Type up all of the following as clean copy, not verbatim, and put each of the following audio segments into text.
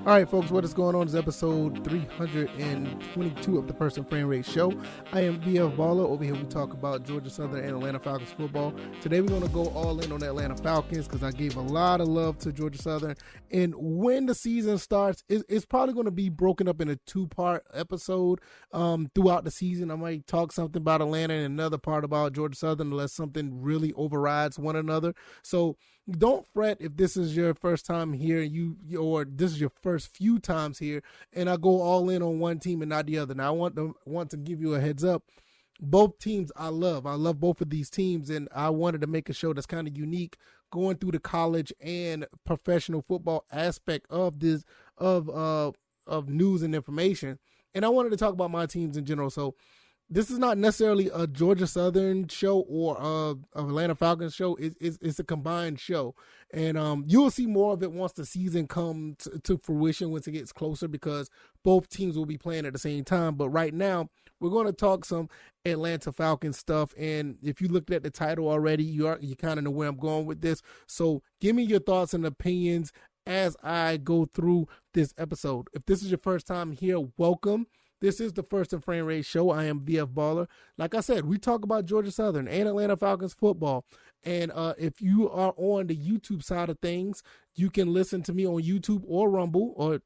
All right, folks, what is going on? This is episode 322 of the Person Frame Rate Show. I am VF Baller. Over here, we talk about Georgia Southern and Atlanta Falcons football. Today, we're going to go all in on the Atlanta Falcons because I gave a lot of love to Georgia Southern. And when the season starts, it's probably going to be broken up in a two-part episode throughout the season. I might talk something about Atlanta and another part about Georgia Southern unless something really overrides one another. So don't fret if this is your first time here, or this is your first few times here, and I go all in on one team and not the other. Now, I want to give you a heads up. Both teams I love. I love both of these teams, and I wanted to make a show that's kind of unique, going through the college and professional football aspect of this of news and information. And I wanted to talk about my teams in general. So this is not necessarily a Georgia Southern show or a Atlanta Falcons show. It's a combined show. And you'll see more of it once the season comes to fruition, once it gets closer, because both teams will be playing at the same time. But right now, we're going to talk some Atlanta Falcons stuff. And if you looked at the title already, you kind of know where I'm going with this. So give me your thoughts and opinions as I go through this episode. If this is your first time here, welcome. This is the First and Frame Rate Show. I am VF Baller. Like I said, we talk about Georgia Southern and Atlanta Falcons football. And if you are on the YouTube side of things, you can listen to me on YouTube or Rumble or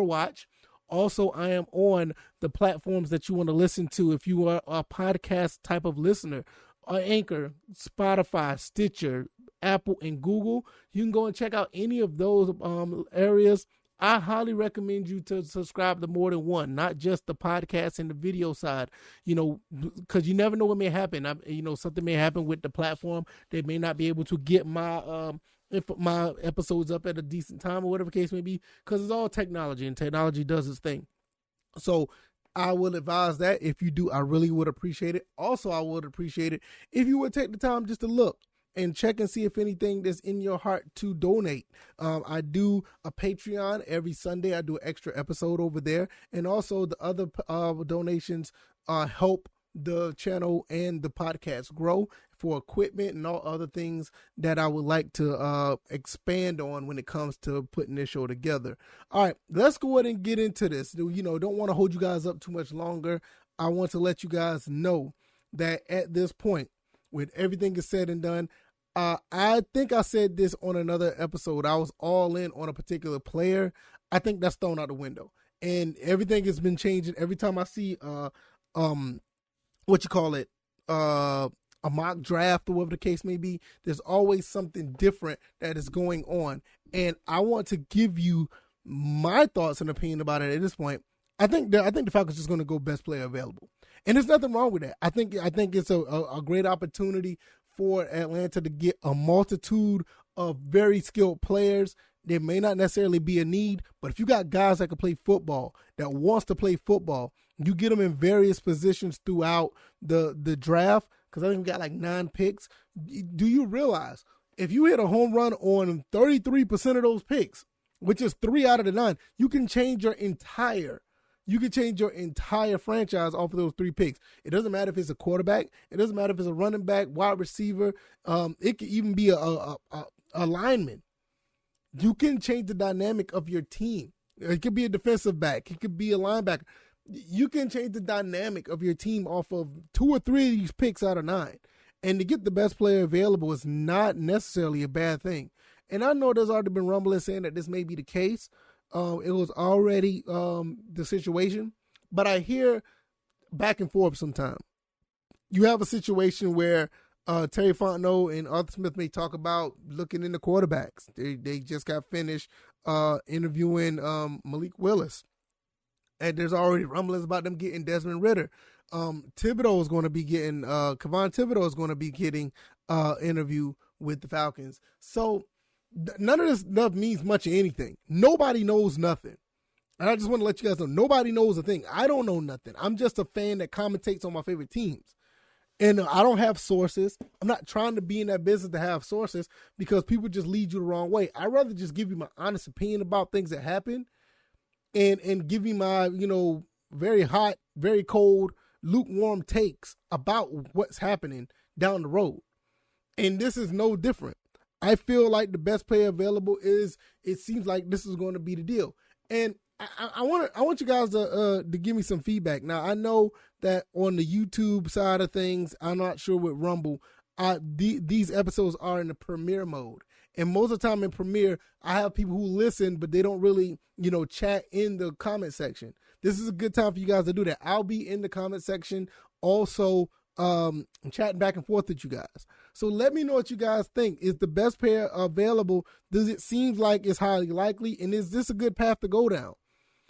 watch. Also, I am on the platforms that you want to listen to. If you are a podcast type of listener, Anchor, Spotify, Stitcher, Apple, and Google, you can go and check out any of those areas. I highly recommend you to subscribe to more than one, not just the podcast and the video side, because you never know what may happen. Something may happen with the platform. They may not be able to get my episodes up at a decent time or whatever the case may be, because it's all technology and technology does its thing. So I will advise that if you do, I really would appreciate it. Also, I would appreciate it if you would take the time just to look and check and see if anything that's in your heart to donate. I do a Patreon every Sunday. I do an extra episode over there. And also the other donations help the channel and the podcast grow for equipment and all other things that I would like to expand on when it comes to putting this show together. All right, let's go ahead and get into this. Don't want to hold you guys up too much longer. I want to let you guys know that at this point, when everything is said and done, I think I said this on another episode. I was all in on a particular player. I think that's thrown out the window. And everything has been changing. Every time I see a mock draft or whatever the case may be, there's always something different that is going on. And I want to give you my thoughts and opinion about it at this point. I think the Falcons are just going to go best player available. And there's nothing wrong with that. I think it's a great opportunity for Atlanta to get a multitude of very skilled players. There may not necessarily be a need, but if you got guys that can play football, that wants to play football, you get them in various positions throughout the draft, because I think we got like 9 picks. Do you realize if you hit a home run on 33% of those picks, which is 3 out of the 9, you can change your entire franchise off of those 3 picks. It doesn't matter if it's a quarterback. It doesn't matter if it's a running back, wide receiver. It could even be a lineman. You can change the dynamic of your team. It could be a defensive back. It could be a linebacker. You can change the dynamic of your team off of 2 or 3 of these picks out of 9. And to get the best player available is not necessarily a bad thing. And I know there's already been rumblings saying that this may be the case. It was already the situation, but I hear back and forth sometimes. You have a situation where Terry Fontenot and Arthur Smith may talk about looking into quarterbacks. They just got finished interviewing Malik Willis, and there's already rumblings about them getting Desmond Ridder. Thibodeau is going to be getting Kevon Thibodeau is going to be getting interview with the Falcons. So none of this stuff means much of anything. Nobody knows nothing. And I just want to let you guys know, nobody knows a thing. I don't know nothing. I'm just a fan that commentates on my favorite teams. And I don't have sources. I'm not trying to be in that business to have sources, because people just lead you the wrong way. I'd rather just give you my honest opinion about things that happen and give you my, very hot, very cold, lukewarm takes about what's happening down the road. And this is no different. I feel like the best player available it seems like this is going to be the deal. And I want you guys to give me some feedback. Now, I know that on the YouTube side of things, I'm not sure with Rumble, these episodes are in the premiere mode. And most of the time in premiere, I have people who listen, but they don't really, chat in the comment section. This is a good time for you guys to do that. I'll be in the comment section also chatting back and forth with you guys. So let me know what you guys think. Is the best player available? Does it seem like it's highly likely? And is this a good path to go down?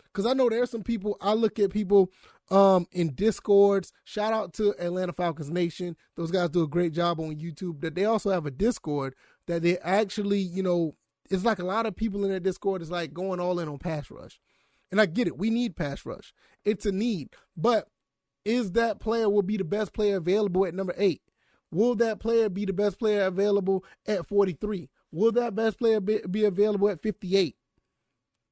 Because I know there's some people, I look at people in Discords. Shout out to Atlanta Falcons Nation. Those guys do a great job on YouTube. That they also have a Discord that they actually, it's like a lot of people in their Discord is like going all in on pass rush. And I get it. We need pass rush. It's a need. But is that player will be the best player available at number 8? Will that player be the best player available at 43? Will that best player be available at 58?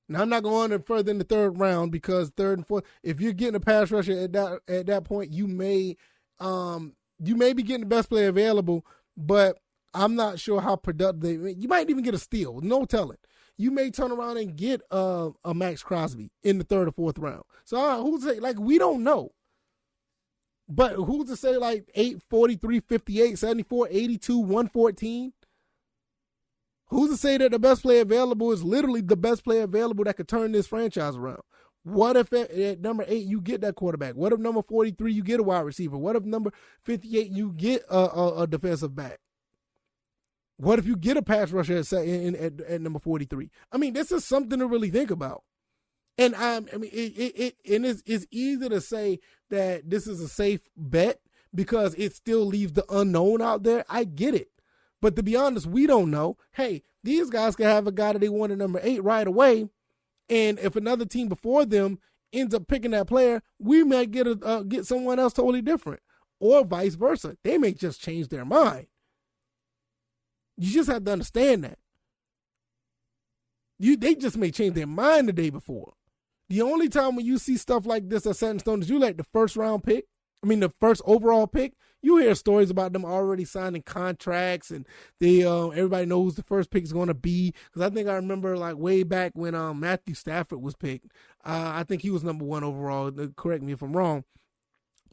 Now, I'm not going on further in the third round because third and fourth, if you're getting a pass rusher at that point, you may be getting the best player available, but I'm not sure how productive you might even get a steal. No telling. You may turn around and get a Max Crosby in the third or fourth round. So who's to say? Like, we don't know. But who's to say like 8, 43, 58, 74, 82, 114? Who's to say that the best player available is literally the best player available that could turn this franchise around? What if at number 8 you get that quarterback? What if number 43 you get a wide receiver? What if number 58 you get a defensive back? What if you get a pass rusher at number 43? I mean, this is something to really think about. And it's easy to say that this is a safe bet because it still leaves the unknown out there. I get it. But to be honest, we don't know. Hey, these guys can have a guy that they want at number 8 right away. And if another team before them ends up picking that player, we might get someone else totally different. Or vice versa. They may just change their mind. You just have to understand that. They just may change their mind the day before. The only time when you see stuff like this at set in stone is you like the first overall pick. You hear stories about them already signing contracts and everybody knows the first pick is going to be. Because I think I remember like way back when Matthew Stafford was picked. I think he was number 1 overall. Correct me if I'm wrong.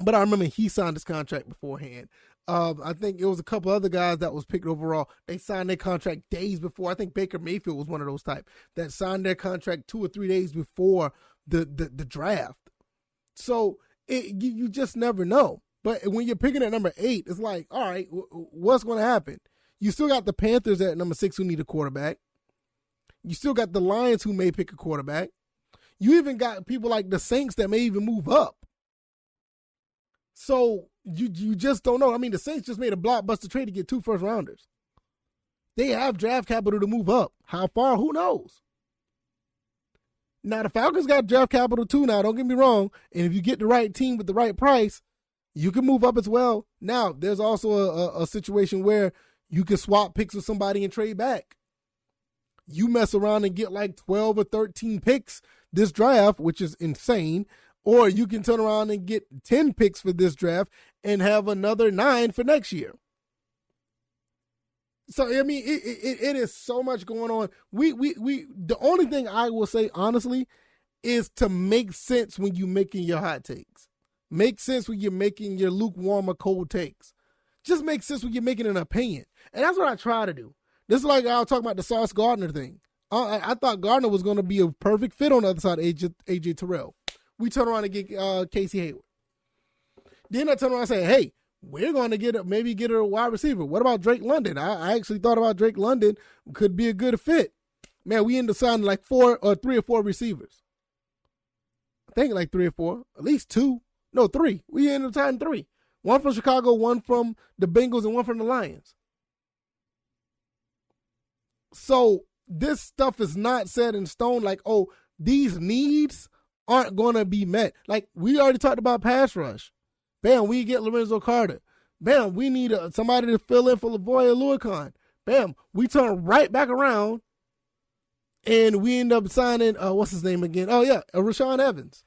But I remember he signed his contract beforehand. I think it was a couple other guys that was picked overall. They signed their contract days before. I think Baker Mayfield was one of those type that signed their contract 2 or 3 days before the draft. So you just never know. But when you're picking at number 8, it's like, all right, what's going to happen? You still got the Panthers at number 6 who need a quarterback. You still got the Lions who may pick a quarterback. You even got people like the Saints that may even move up. So you just don't know. I mean, the Saints just made a blockbuster trade to get 2 first rounders. They have draft capital to move up. How far? Who knows? Now, the Falcons got draft capital too now, don't get me wrong. And if you get the right team with the right price, you can move up as well. Now, there's also a situation where you can swap picks with somebody and trade back. You mess around and get like 12 or 13 picks this draft, which is insane. Or you can turn around and get 10 picks for this draft and have another 9 for next year. So, I mean, it is so much going on. The only thing I will say, honestly, is to make sense when you're making your hot takes. Make sense when you're making your lukewarm or cold takes. Just make sense when you're making an opinion. And that's what I try to do. This is like I was talking about the Sauce Gardner thing. I thought Gardner was going to be a perfect fit on the other side of AJ Terrell. We turn around and get Casey Hayward. Then I turn around and say, hey, we're going to maybe get a wide receiver. What about Drake London? I actually thought about Drake London could be a good fit. Man, we ended up signing like 3 or 4 receivers. I think like 3 or 4, at least 2. No, 3. We ended up signing 3. 1 from Chicago, 1 from the Bengals, and 1 from the Lions. So this stuff is not set in stone like, oh, these needs aren't going to be met. Like, we already talked about pass rush. Bam, we get Lorenzo Carter. Bam, we need somebody to fill in for Lavoie Oluokun. Bam, we turn right back around, and we end up signing, what's his name again? Oh, yeah, Rashaan Evans.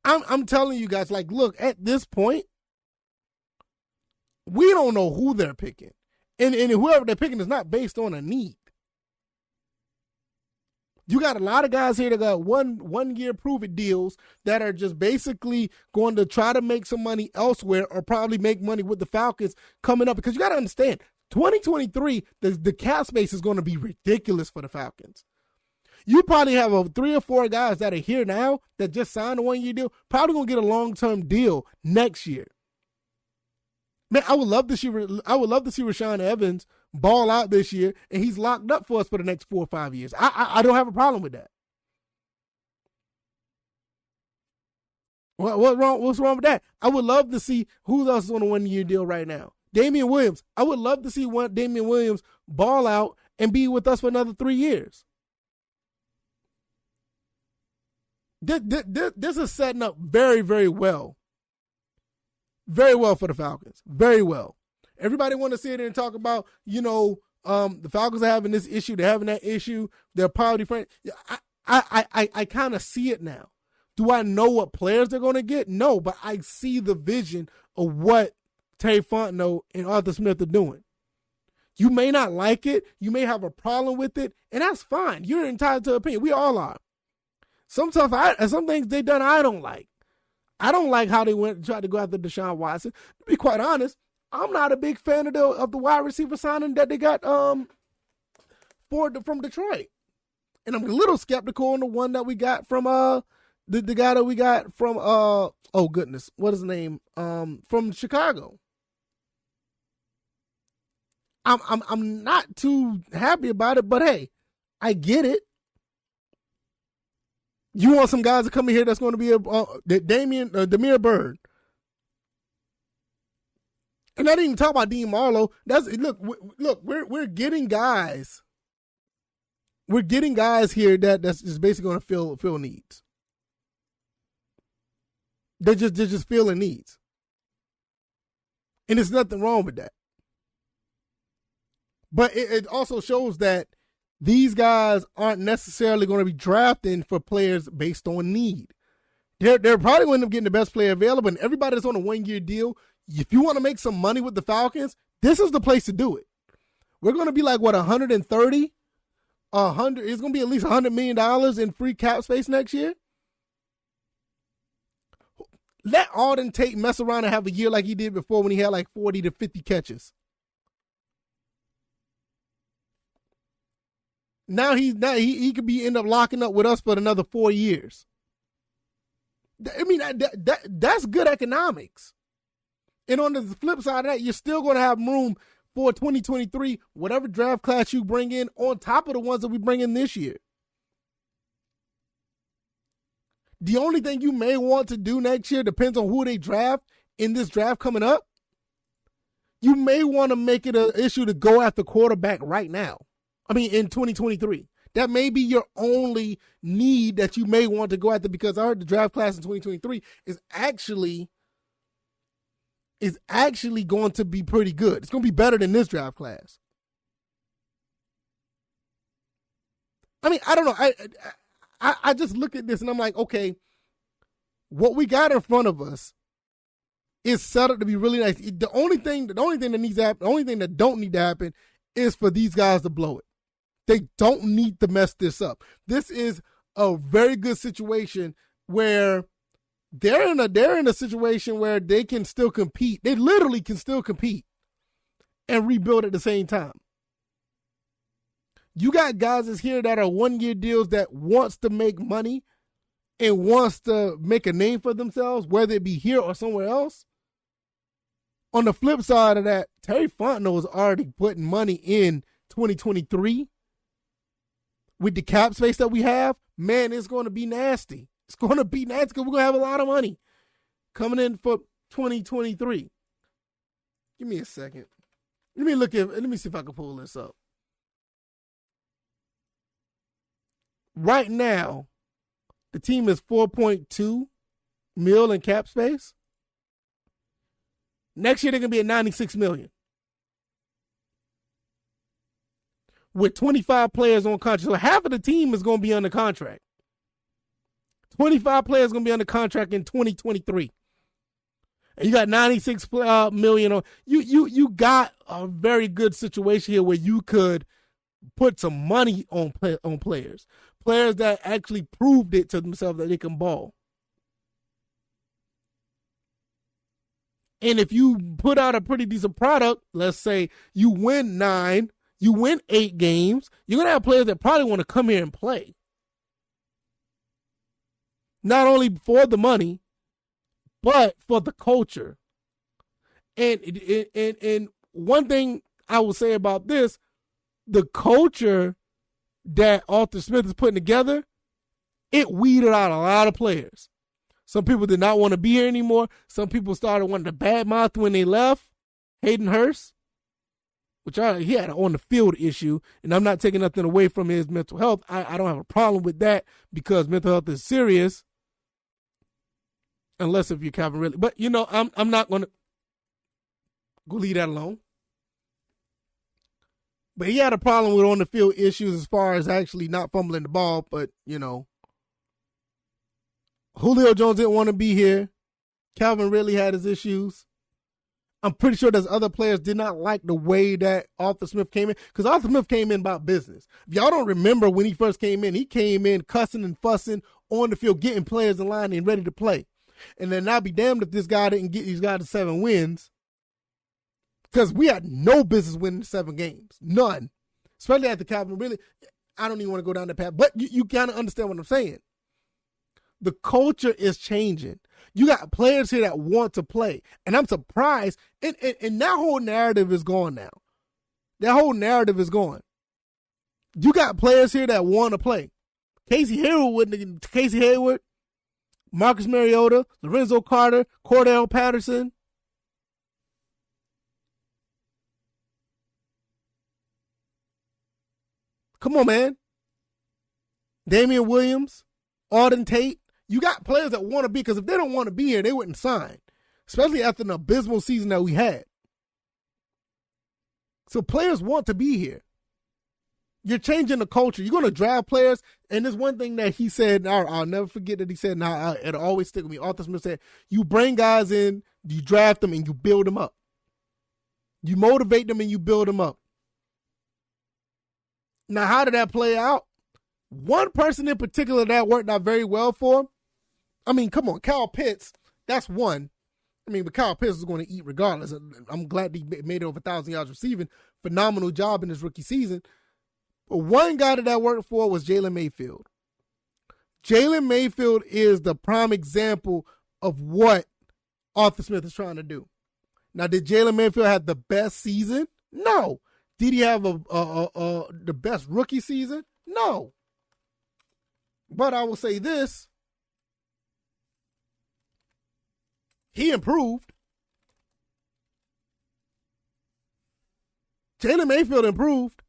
I'm telling you guys, like, look, at this point, we don't know who they're picking. And whoever they're picking is not based on a need. You got a lot of guys here that got one year prove-it deals that are just basically going to try to make some money elsewhere or probably make money with the Falcons coming up. Because you got to understand, 2023, the cap space is going to be ridiculous for the Falcons. You probably have 3 or 4 guys that are here now that just signed a one-year deal, probably going to get a long-term deal next year. Man, I would love to see Rashaan Evans ball out this year, and he's locked up for us for the next 4 or 5 years. I don't have a problem with that. What's wrong with that? I would love to see who else is on a one-year deal right now. Damian Williams. I would love to see Damian Williams ball out and be with us for another 3 years. This is setting up very, very well. Very well for the Falcons. Very well. Everybody want to sit there and talk about, the Falcons are having this issue. They're having that issue. They're poverty friend. I kind of see it now. Do I know what players they're going to get? No, but I see the vision of what Terry Fontenot and Arthur Smith are doing. You may not like it. You may have a problem with it, and that's fine. You're entitled to opinion. We all are. Some things they done I don't like. I don't like how they tried to go after Deshaun Watson. To be quite honest, I'm not a big fan of the wide receiver signing that they got from Detroit. And I'm a little skeptical on the one that we got from the guy that we got from oh goodness, what is his name? From Chicago. I'm not too happy about it, but hey, I get it. You want some guys to come in here that's going to be Demir Bird. And I didn't even talk about Dean Marlowe. We're getting guys. We're getting guys here that's just basically going to fill needs. They're just filling needs. And there's nothing wrong with that. But it also shows that these guys aren't necessarily going to be drafting for players based on need. They're probably going to end up getting the best player available, and everybody that's on a one-year deal, if you want to make some money with the Falcons, this is the place to do it. We're going to be like, 130? 100? It's going to be at least $100 million in free cap space next year. Let Alden Tate mess around and have a year like he did before when he had like 40 to 50 catches. Now he could end up locking up with us for another 4 years. I mean, that's good economics. And on the flip side of that, you're still going to have room for 2023, whatever draft class you bring in, on top of the ones that we bring in this year. The only thing you may want to do next year depends on who they draft in this draft coming up. You may want to make it an issue to go after quarterback right now. In 2023. That may be your only need that you may want to go after, because I heard the draft class in 2023 is actually going to be pretty good. It's going to be better than this draft class. I don't know. I just look at this and I'm like, okay, what we got in front of us is set up to be really nice. The only thing that needs to happen, the only thing that don't need to happen is for these guys to blow it. They don't need to mess this up. This is a very good situation where they're in a situation where they can still compete. They literally can still compete and rebuild at the same time. You got guys that's here that are one-year deals that wants to make money and wants to make a name for themselves, whether it be here or somewhere else. On the flip side of that, Terry Fontenot is already putting money in 2023. With the cap space that we have, man, it's going to be nasty. It's going to be nasty because we're going to have a lot of money coming in for 2023. Give me a second. Let me see if I can pull this up. Right now, the team is $4.2 million in cap space. Next year, they're going to be at $96 million. With 25 players on contract. So half of the team is going to be under contract. 25 players going to be under contract in 2023. And you got 96 million. You got a very good situation here where you could put some money on players that actually proved it to themselves that they can ball. And if you put out a pretty decent product, let's say you win 9, you win 8 games, you're going to have players that probably want to come here and play. Not only for the money, but for the culture. And one thing I will say about this, the culture that Arthur Smith is putting together, it weeded out a lot of players. Some people did not want to be here anymore. Some people started wanting to badmouth when they left. Hayden Hurst, he had an on-the-field issue, and I'm not taking nothing away from his mental health. I don't have a problem with that because mental health is serious, unless if you're Calvin Ridley. But, I'm not going to go leave that alone. But he had a problem with on-the-field issues as far as actually not fumbling the ball, but, Julio Jones didn't want to be here. Calvin Ridley had his issues. I'm pretty sure there's other players did not like the way that Arthur Smith came in, because Arthur Smith came in about business. If y'all don't remember when he first came in, he came in cussing and fussing on the field, getting players in line and ready to play. And then I'll be damned if this guy didn't get these guys to 7 wins, because we had no business winning 7 games. None. Especially after Calvin Ridley. I don't even want to go down that path, but you kind of understand what I'm saying. The culture is changing. You got players here that want to play. And I'm surprised. And that whole narrative is gone now. That whole narrative is gone. You got players here that want to play. Casey Hayward, Marcus Mariota, Lorenzo Carter, Cordell Patterson. Come on, man. Damian Williams, Auden Tate. You got players that want to be, because if they don't want to be here, they wouldn't sign, especially after an abysmal season that we had. So players want to be here. You're changing the culture. You're going to draft players, and there's one thing that he said, I'll never forget that he said, and it'll always stick with me. Arthur Smith said, you bring guys in, you draft them, and you build them up. You motivate them, and you build them up. Now, how did that play out? One person in particular that worked out very well for, come on, Kyle Pitts, that's one. But Kyle Pitts is going to eat regardless. I'm glad he made over 1,000 yards receiving. Phenomenal job in his rookie season. But one guy that worked for was Jalen Mayfield. Jalen Mayfield is the prime example of what Arthur Smith is trying to do. Now, did Jalen Mayfield have the best season? No. Did he have the best rookie season? No. But I will say this. He improved. Jalen Mayfield improved.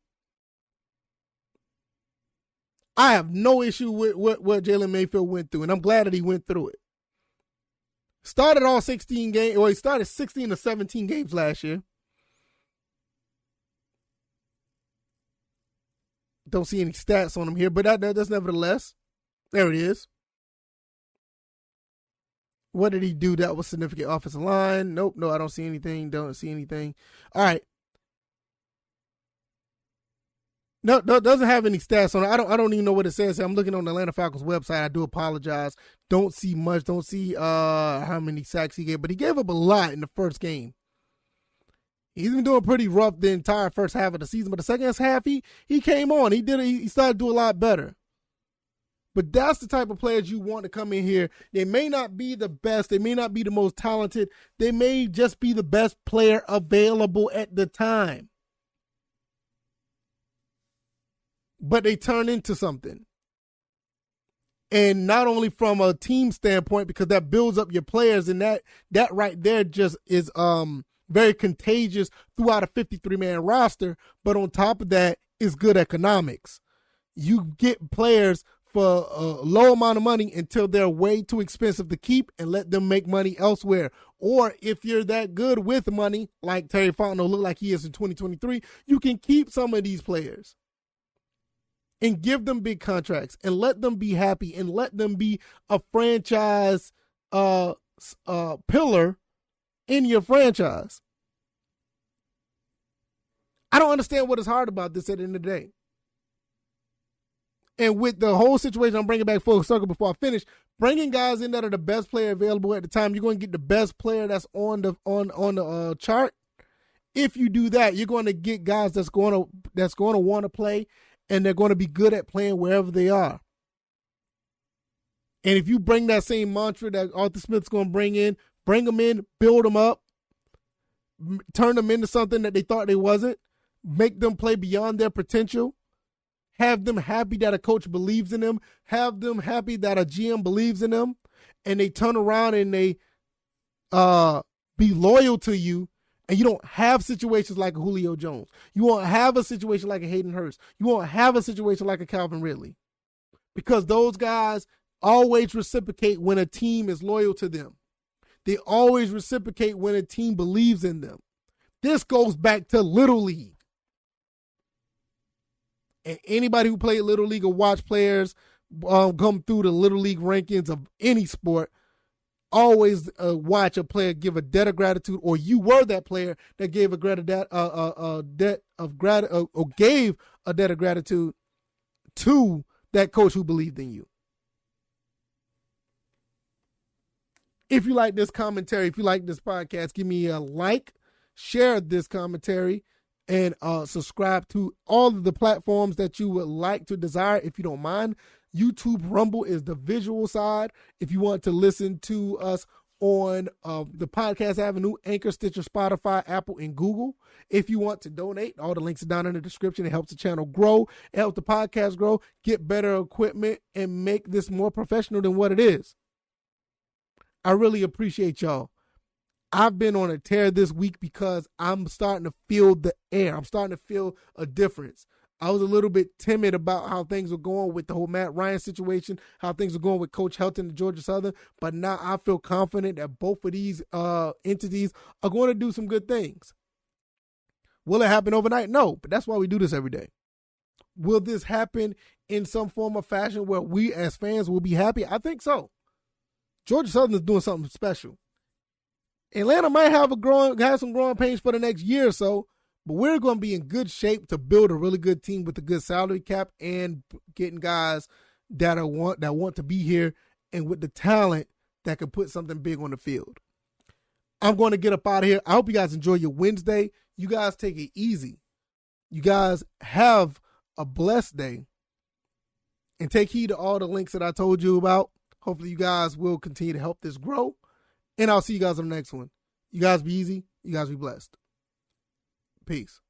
I have no issue with what Jalen Mayfield went through, and I'm glad that he went through it. Started all 16 games, or he started 16 to 17 games last year. Don't see any stats on him here, but that's nevertheless. There it is. What did he do that was significant? Offensive line? Nope, no, I don't see anything. Don't see anything. All right. No, doesn't have any stats on it. I don't even know what it says. I'm looking on the Atlanta Falcons website. I do apologize. Don't see much. Don't see how many sacks he gave, but he gave up a lot in the first game. He's been doing pretty rough the entire first half of the season, but the second half he came on. He started to do a lot better. But that's the type of players you want to come in here. They may not be the best. They may not be the most talented. They may just be the best player available at the time. But they turn into something. And not only from a team standpoint, because that builds up your players, and that right there just is very contagious throughout a 53-man roster. But on top of that, is good economics. You get players for a low amount of money until they're way too expensive to keep, and let them make money elsewhere. Or if you're that good with money, like Terry Fontenot looked like he is in 2023, you can keep some of these players and give them big contracts and let them be happy and let them be a franchise pillar in your franchise. I don't understand what is hard about this at the end of the day. And with the whole situation, I'm bringing back full circle before I finish, bringing guys in that are the best player available at the time, you're going to get the best player that's on the chart. If you do that, you're going to get guys that's going to want to play, and they're going to be good at playing wherever they are. And if you bring that same mantra that Arthur Smith's going to bring them in, build them up, turn them into something that they thought they wasn't, make them play beyond their potential, have them happy that a coach believes in them, have them happy that a GM believes in them, and they turn around and they be loyal to you, and you don't have situations like a Julio Jones. You won't have a situation like a Hayden Hurst. You won't have a situation like a Calvin Ridley, because those guys always reciprocate when a team is loyal to them. They always reciprocate when a team believes in them. This goes back to Little League. And anybody who played Little League or watch players come through the Little League rankings of any sport, always watch a player give a debt of gratitude, or you were that player that gave gave a debt of gratitude to that coach who believed in you. If you like this commentary, if you like this podcast, give me a like, share this commentary, and subscribe to all of the platforms that you would like to desire if you don't mind. YouTube Rumble is the visual side. If you want to listen to us on the podcast avenue, Anchor, Stitcher, Spotify, Apple, and Google. If you want to donate, all the links are down in the description. It helps the channel grow. It helps the podcast grow, get better equipment, and make this more professional than what it is. I really appreciate y'all. I've been on a tear this week because I'm starting to feel the air. I'm starting to feel a difference. I was a little bit timid about how things were going with the whole Matt Ryan situation, how things were going with Coach Helton and Georgia Southern, but now I feel confident that both of these entities are going to do some good things. Will it happen overnight? No, but that's why we do this every day. Will this happen in some form or fashion where we as fans will be happy? I think so. Georgia Southern is doing something special. Atlanta might have some growing pains for the next year or so, but we're going to be in good shape to build a really good team with a good salary cap and getting guys that want to be here and with the talent that can put something big on the field. I'm going to get up out of here. I hope you guys enjoy your Wednesday. You guys take it easy. You guys have a blessed day. And take heed to all the links that I told you about. Hopefully you guys will continue to help this grow. And I'll see you guys on the next one. You guys be easy. You guys be blessed. Peace.